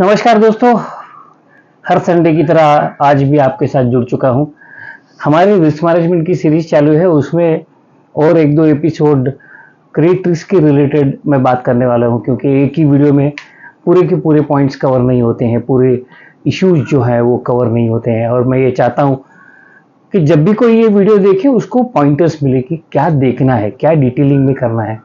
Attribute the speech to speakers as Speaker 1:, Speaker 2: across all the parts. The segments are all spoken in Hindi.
Speaker 1: नमस्कार दोस्तों, हर संडे की तरह आज भी आपके साथ जुड़ चुका हूं। हमारी रिस्क मैनेजमेंट की सीरीज चालू है, उसमें और एक दो एपिसोड क्रेडिट रिस्क के रिलेटेड मैं बात करने वाला हूं, क्योंकि एक ही वीडियो में पूरे के पूरे पॉइंट्स कवर नहीं होते हैं, पूरे इश्यूज जो हैं वो कवर नहीं होते हैं। और मैं ये चाहता हूं कि जब भी कोई ये वीडियो देखे उसको पॉइंटर्स मिले कि क्या देखना है, क्या डिटेलिंग में करना है।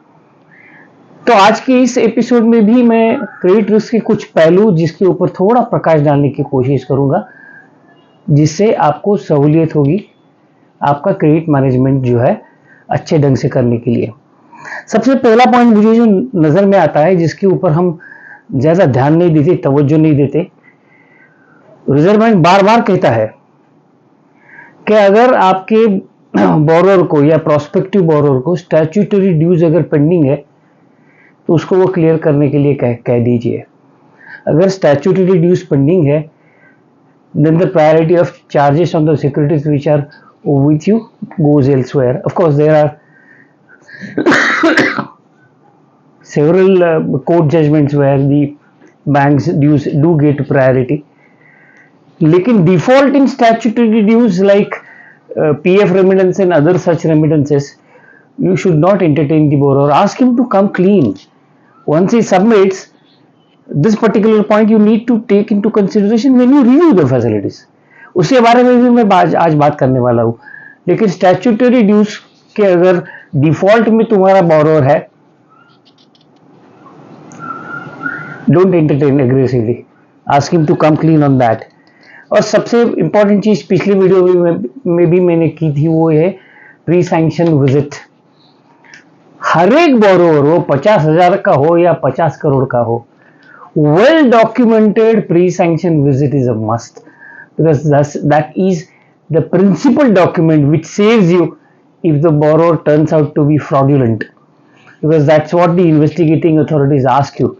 Speaker 1: तो आज के इस एपिसोड में भी मैं क्रेडिट रिस्क के कुछ पहलू जिसके ऊपर थोड़ा प्रकाश डालने की कोशिश करूंगा, जिससे आपको सहूलियत होगी आपका क्रेडिट मैनेजमेंट जो है अच्छे ढंग से करने के लिए। सबसे पहला पॉइंट मुझे जो नजर में आता है, जिसके ऊपर हम ज्यादा ध्यान नहीं देते, तवज्जो नहीं देते, रिजर्व बैंक बार बार कहता है कि अगर आपके बोरोर को या प्रोस्पेक्टिव बोरोर को स्टैट्यूटरी ड्यूज अगर पेंडिंग है तो उसको वो क्लियर करने के लिए कह दीजिए। अगर स्टैट्यूटरी ड्यूज पेंडिंग है, then the priority of charges on the securities which are with you goes elsewhere. Of course, there are several court judgments where the banks dues do get priority. लेकिन default in statutory dues like PF remittance and other such remittances, you should not entertain the borrower. Ask him to come clean. Once he submits, this particular point you need to take into consideration when you review the facilities. उसके बारे में भी मैं आज बात करने वाला हूँ। लेकिन स्टैट्यूटरी ड्यूज के अगर डिफॉल्ट में तुम्हारा बोरोर है, don't entertain aggressively, ask him to come clean on that. और सबसे इंपॉर्टेंट चीज पिछली वीडियो में भी मैंने की थी, वो है प्री सैंक्शन विजिट। हर एक बोरोर, वो 50,000 का हो या 50 करोड़ का हो, well documented pre-sanction visit is a must, because that is the principal document which saves you if the borrower turns out to be fraudulent, because that's what the investigating authorities ask you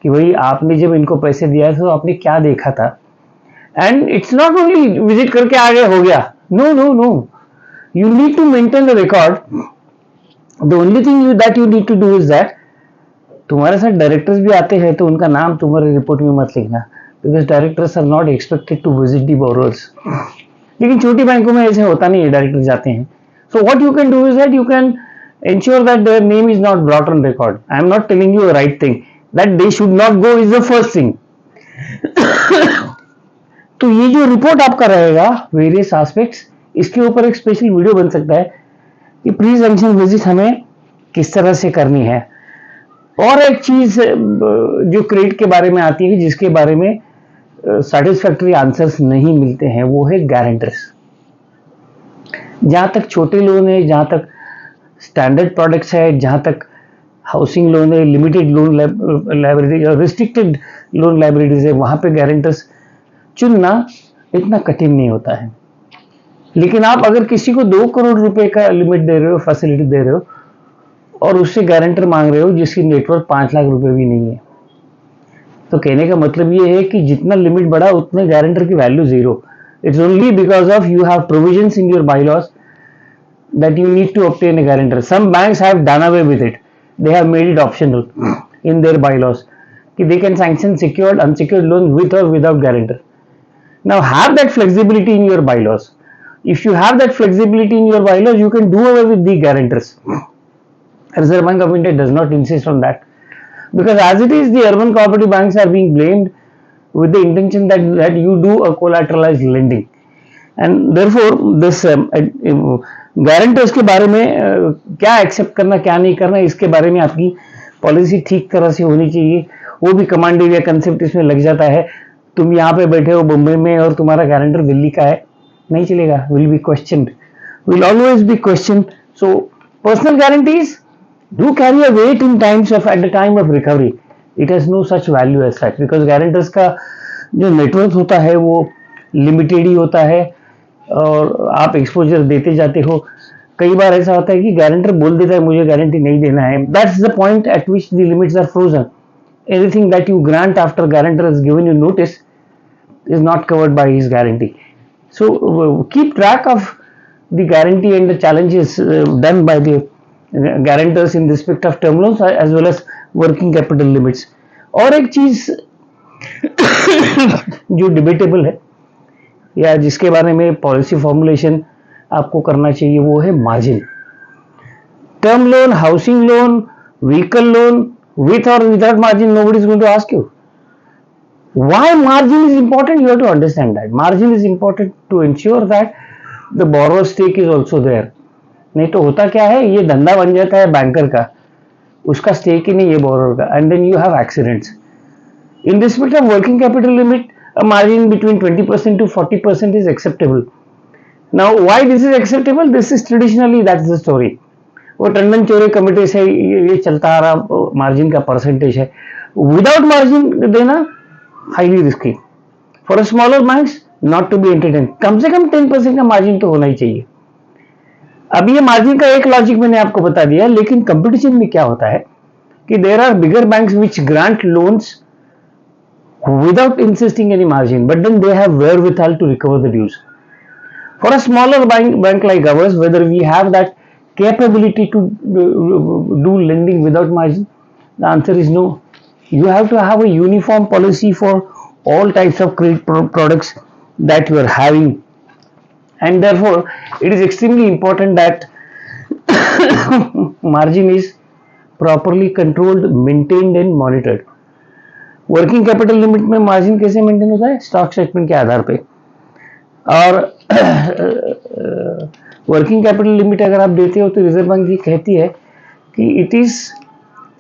Speaker 1: कि भाई आपने जब इनको पैसे दिया था तो आपने क्या देखा था। And it's not only visit करके आगे हो गया, no no no, you need to maintain the record. The only thing that you need to do is that तुम्हारे साथ डायरेक्टर्स भी आते हैं तो उनका नाम तुम्हारे रिपोर्ट में मत लिखना, because directors are not expected to visit the borrowers. लेकिन छोटी बैंकों में ऐसे होता नहीं है, डायरेक्टर जाते हैं। So what you can do is that you can ensure that their name is not brought on record. I am not telling you a right thing, that they should not go is the first thing. तो ये जो रिपोर्ट आपका रहेगा वेरियस एस्पेक्ट्स, इसके ऊपर एक स्पेशल वीडियो बन सकता है कि प्री सैंक्शन विजिट हमें किस तरह से करनी है। और एक चीज जो क्रेडिट के बारे में आती है, जिसके बारे में सैटिस्फैक्टरी आंसर्स नहीं मिलते हैं, वो है गारंटर्स। जहां तक छोटे लोन है, जहां तक स्टैंडर्ड प्रोडक्ट्स है, जहां तक हाउसिंग लोन है, लिमिटेड लोन लाइबिलिटी और रिस्ट्रिक्टेड लोन लाइबिलिटीज है, वहां पे गारंटर्स चुनना इतना कठिन नहीं होता है। लेकिन आप अगर किसी को 2 करोड़ रुपए का लिमिट दे रहे हो, फैसिलिटी दे रहे हो, और उससे गारंटर मांग रहे हो जिसकी नेटवर्थ 5 लाख रुपए भी नहीं है, तो कहने का मतलब ये है कि जितना लिमिट बढ़ा उतने गारंटर की value zero. It's only because of you have provisions in your bylaws that you need to obtain a guarantor. Some banks have done away with it, they have made it optional in their bylaws कि they can sanction secured unsecured loan with और without guarantor. Now have that flexibility in your bylaws. If you have that flexibility in your bylaws, you can do away with the guarantors. Reserve Bank of India does not insist on that, because as it is, the urban cooperative banks are being blamed with the intention that you do a collateralized lending, and therefore this guarantors के बारे में क्या एक्सेप्ट करना क्या नहीं करना, इसके बारे में आपकी पॉलिसी ठीक तरह से होनी चाहिए। वो भी कमांड एरिया कंसेप्ट इसमें लग जाता है। तुम यहाँ पे बैठे हो बम्बई में और तुम्हारा गारंटर दिल्ली का है, नहीं चलेगा, will be questioned, will always be question. So personal guarantees do carry a weight in times of at the time of recovery. It has no such value as such, because guarantors का जो नेटवर्थ होता है वो लिमिटेड ही होता है और आप एक्सपोजर देते जाते हो। कई बार ऐसा होता है कि गारंटर बोल देता है मुझे गारंटी नहीं देना है, that's the point at which the limits are frozen. Anything that you grant after guarantor has given you notice is not covered by his guarantee. So keep track of the guarantee and the challenges done by the guarantors in respect of term loans as well as working capital limits. और एक चीज जो डिबेटेबल है या जिसके बारे में पॉलिसी फॉर्मुलेशन आपको करना चाहिए वो है margin. Term loan, housing loan, vehicle loan, with or without margin, nobody is going to ask you. Why margin is important? You have to understand that. Margin is important to ensure that the borrower stake is also there. नहीं तो होता क्या है, ये धंधा बन जाता है बैंकर का, उसका स्टेक ही नहीं है बोरोर का, and then you have accidents. In respect of working capital limit, a margin between 20% to 40% is acceptable. Now, why this is acceptable? This is traditionally, that's the story. वो टंडन चोरे कमेटी से ये चलता आ रहा मार्जिन का परसेंटेज है। विदाउट मार्जिन देना highly risky for a smaller banks, not to be entertain. कम से कम 10% का मार्जिन तो होना ही चाहिए। अब ये मार्जिन का एक लॉजिक मैंने आपको बता दिया, लेकिन कंपटीशन में क्या होता है कि there are bigger banks which grant loans without insisting any margin, but then they have wherewithal to recover the dues. For a smaller bank like ours, whether we have that capability to do lending without margin, the answer is no. You have to have a uniform policy for all types of credit products that you are having, and therefore it is extremely important that margin is properly controlled, maintained and monitored. Working capital limit में मार्जिन कैसे मेंटेन होता है? स्टॉक स्टेटमेंट के आधार पे। और वर्किंग कैपिटल लिमिट अगर आप देते हो तो रिजर्व बैंक ये कहती है कि it is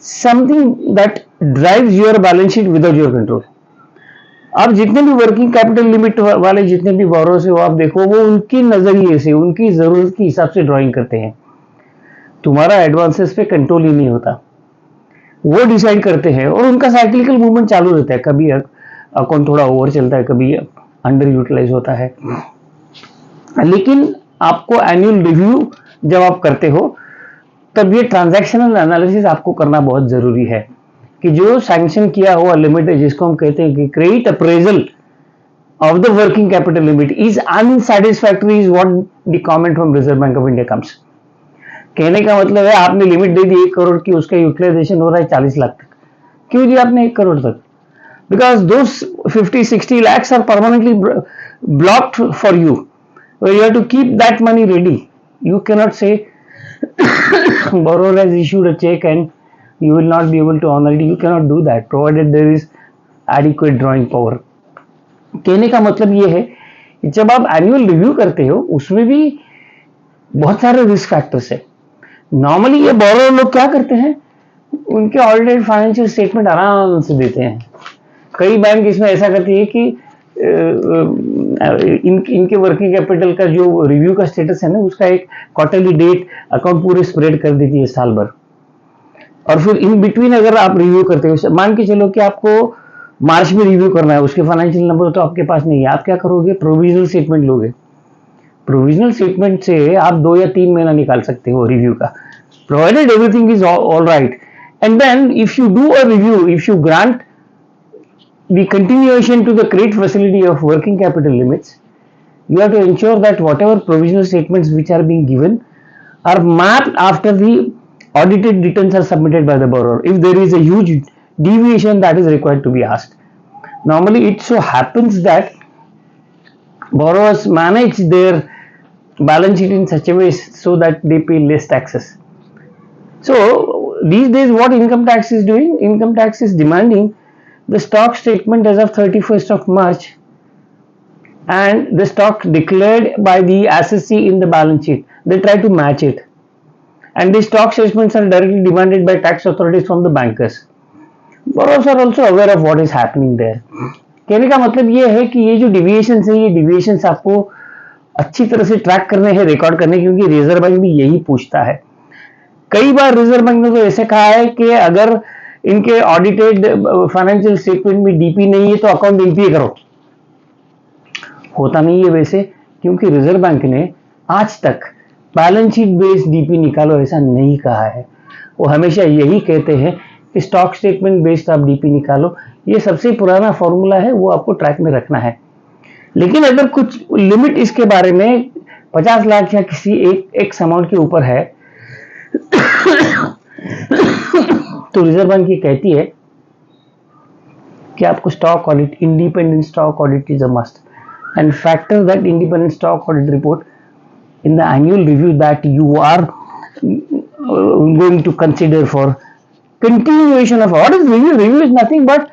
Speaker 1: something that drives your balance sheet without your control. अब जितने भी वर्किंग कैपिटल लिमिट वाले जितने भी बोरोर्स है वो आप देखो, वो उनकी नजरिए से, उनकी जरूरत के हिसाब से ड्राइंग करते हैं। तुम्हारा एडवांसेस पे कंट्रोल ही नहीं होता, वो डिसाइड करते हैं और उनका साइक्लिकल मूवमेंट चालू रहता है। कभी अकाउंट थोड़ा ओवर चलता है, कभी अंडर यूटिलाइज होता है। लेकिन आपको एनुअल रिव्यू जब आप करते हो तब ये ट्रांजैक्शनल एनालिसिस आपको करना बहुत जरूरी है कि जो सैंक्शन किया हुआ लिमिट है, जिसको हम कहते हैं कि credit appraisal of the working capital limit is unsatisfactory, is what the comment from Reserve bank of India comes. कहने का मतलब है आपने लिमिट दे दी 1 करोड़ की, उसका यूटिलाइजेशन हो रहा है 40 लाख तक। क्यों दिया आपने 1 करोड़ तक? Because those 50-60 lakhs are permanently blocked for you, you have to keep that money ready. You can not say borrower has issued a check and you will not be able to honor it. You cannot do that provided there is adequate drawing power. कहने का मतलब ये है कि जब आप एनुअल रिव्यू करते हो उसमें भी बहुत सारे रिस्क फैक्टर्स है। नॉर्मली ये बोरोवर लोग क्या करते हैं, उनके ऑडिटेड फाइनेंशियल स्टेटमेंट आराम से देते हैं। कई बैंक इसमें ऐसा करती है कि इनके वर्किंग कैपिटल का जो रिव्यू का स्टेटस है ना, उसका एक क्वार्टरली डेट अकाउंट पूरे स्प्रेड कर देती है साल भर। और फिर इन बिटवीन अगर आप रिव्यू करते हो, मान के चलो कि आपको मार्च में रिव्यू करना है, उसके फाइनेंशियल नंबर तो आपके पास नहीं है, आप क्या करोगे? प्रोविजनल स्टेटमेंट लोगे। प्रोविजनल स्टेटमेंट से आप 2 या 3 महीना निकाल सकते हो रिव्यू का, provided everything is all right. And then if you do a review, if you grant the continuation to the credit facility of working capital limits, you have to ensure that whatever provisional statements which are being given are mapped after the audited returns are submitted by the borrower. If there is a huge deviation, that is required to be asked. Normally it so happens that borrowers manage their balance sheet in such a way so that they pay less taxes. So these days what income tax is doing? Income tax is demanding the stock statement as of 31st of March and the stock declared by the assessee in the balance sheet. They try to match it, and the stock statements are directly demanded by tax authorities from the bankers. Borrowers are also aware of what is happening there. कहने का मतलब ये है कि ये जो डिविएशंस है, ये डिविएशंस आपको अच्छी तरह से ट्रैक करने हैं, रिकॉर्ड करने, क्योंकि रिजर्व बैंक भी यही पूछता है। कई बार रिजर्व बैंक ने तो ऐसे कहा है कि अगर इनके ऑडिटेड फाइनेंशियल स्टेटमेंट में डीपी नहीं है तो अकाउंट एनपीए करो। होता नहीं है वैसे, क्योंकि रिजर्व बैंक ने आज तक बैलेंस शीट बेस्ड डीपी निकालो ऐसा नहीं कहा है। वो हमेशा यही कहते हैं कि स्टॉक स्टेटमेंट बेस्ड आप डीपी निकालो। ये सबसे पुराना फॉर्मूला है, वो आपको ट्रैक में रखना है। लेकिन अगर कुछ लिमिट इसके बारे में 50 लाख या किसी एक अमाउंट के ऊपर है तो रिजर्व बैंक ये कहती है कि आपको stock audit, independent stock audit is a must, and factor that independent stock audit report in the annual review that you are going to consider for continuation of what is review. Review is nothing but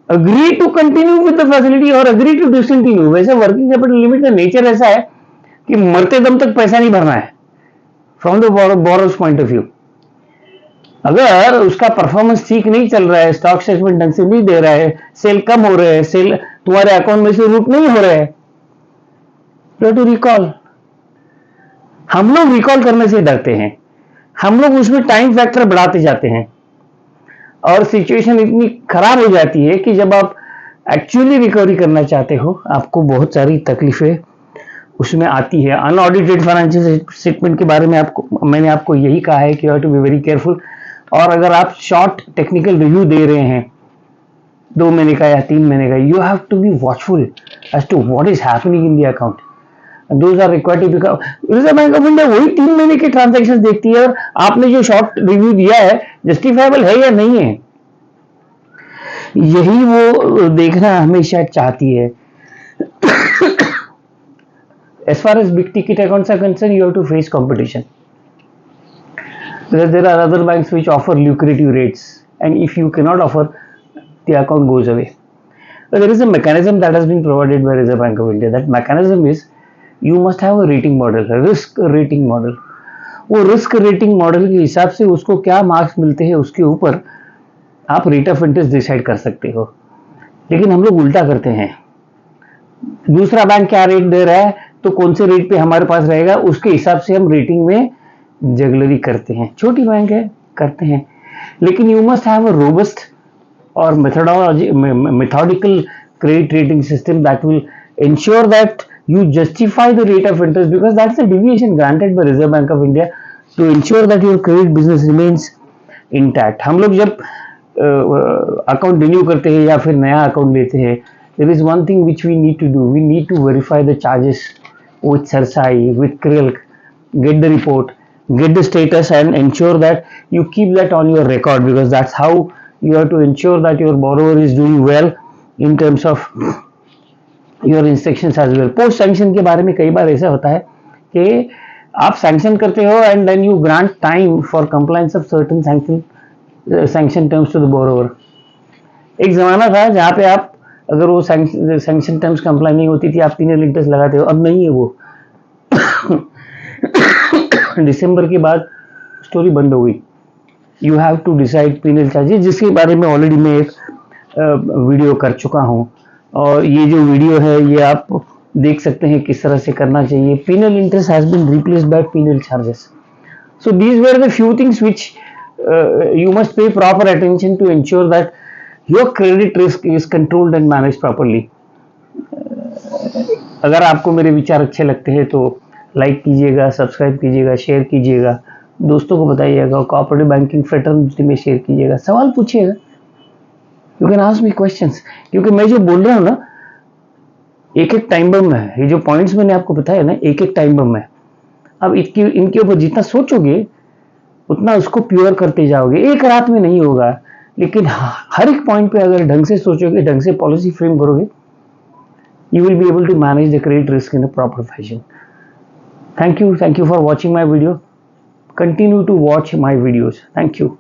Speaker 1: agree to continue with the facility or agree to discontinue. वैसे वर्किंग कैपिटल लिमिट का नेचर ऐसा है कि मरते दम तक पैसा नहीं भरना है from the borrows point of view. अगर उसका परफॉर्मेंस ठीक नहीं चल रहा है, स्टॉक स्टेटमेंट ढंग से नहीं दे रहा है, सेल कम हो रहे हैं, सेल तुम्हारे अकाउंट में से रूट नहीं हो रहे हैं, टू रिकॉल। हम लोग रिकॉल करने से डरते हैं, हम लोग उसमें टाइम फैक्टर बढ़ाते जाते हैं और सिचुएशन इतनी खराब हो जाती है कि जब आप एक्चुअली रिकवरी करना चाहते हो आपको बहुत सारी तकलीफें उसमें आती है। अनऑडिटेड फाइनेंशियल स्टेटमेंट के बारे में मैंने आपको यही कहा है कि you have to be very careful. और अगर आप शॉर्ट टेक्निकल रिव्यू दे रहे हैं 2 महीने का या 3 महीने का, you have to be watchful as to what is happening in the account. Those are required to become। Reserve bank of India वही 3 महीने के ट्रांजैक्शन देखती है और आपने जो शॉर्ट रिव्यू दिया है जस्टिफाइबल है या नहीं है, यही वो देखना हमेशा चाहती है। As far as big ticket accounts are concerned, you have to face competition because there are other banks which offer lucrative rates, and if you cannot offer, the account goes away. But there is a mechanism that has been provided by Reserve Bank of India. That mechanism is you must have a rating model, a risk rating model। वो रिस्क रेटिंग मॉडल के हिसाब से उसको क्या मार्क्स मिलते हैं उसके ऊपर आप रेट ऑफ इंटरेस्ट डिसाइड कर सकते हो। लेकिन हम लोग उल्टा करते हैं, दूसरा बैंक क्या रेट दे रहा है तो कौन से रेट पे हमारे पास रहेगा उसके हिसाब से हम रेटिंग में जगलरी करते हैं। छोटी बैंक है करते हैं, लेकिन you must have a robust और methodical credit rating system that will ensure that you justify the rate of interest, because that's the deviation granted by Reserve Bank of India to ensure that your credit business remains intact। हम लोग जब अकाउंट रिन्यू करते हैं या फिर नया अकाउंट लेते हैं, there is one thing which we need to do, we need to verify the charges with CERSAI, with CRILC, get the report, get the status and ensure that you keep that on your record, because that's how you have to ensure that your borrower is doing well in terms of your instructions as well. Post sanction के बारे में कई बार ऐसा होता है कि आप सैंक्शन करते हो and then you grant time for compliance of certain sanction terms to the borrower. एक जमाना था जहाँ पे आप अगर वो सैंक्शन टर्म्स कंप्लाई नहीं होती थी आप पीनल इंटरेस्ट लगाते हो, अब नहीं है वो। दिसंबर के बाद स्टोरी बंद हो गई। You have to decide penal charges, जिसके बारे में ऑलरेडी मैं एक वीडियो कर चुका हूँ और ये जो वीडियो है ये आप देख सकते हैं किस तरह से करना चाहिए। penal interest has been replaced by penal charges, so these were the few things which you must pay proper attention to ensure that your credit risk is controlled and managed properly। अगर आपको मेरे विचार अच्छे लगते हैं तो लाइक कीजिएगा, सब्सक्राइब कीजिएगा, शेयर कीजिएगा, दोस्तों को बताइएगा, कोऑपरेटिव बैंकिंग फ्रेटर्निटी में शेयर कीजिएगा, सवाल पूछिएगा, you can ask me questions. क्योंकि मैं जो बोल रहा हूँ ना एक एक टाइम बम है, ये जो पॉइंट्स मैंने आपको बताया ना एक एक टाइम बम है। अब इनके ऊपर जितना सोचोगे उतना उसको प्योर करते जाओगे। एक रात में नहीं होगा, लेकिन हर एक पॉइंट पे अगर ढंग से सोचोगे, ढंग से पॉलिसी फ्रेम करोगे, you will be able to manage the credit risk in a proper fashion। Thank you for watching my video। Continue to watch my videos। Thank you।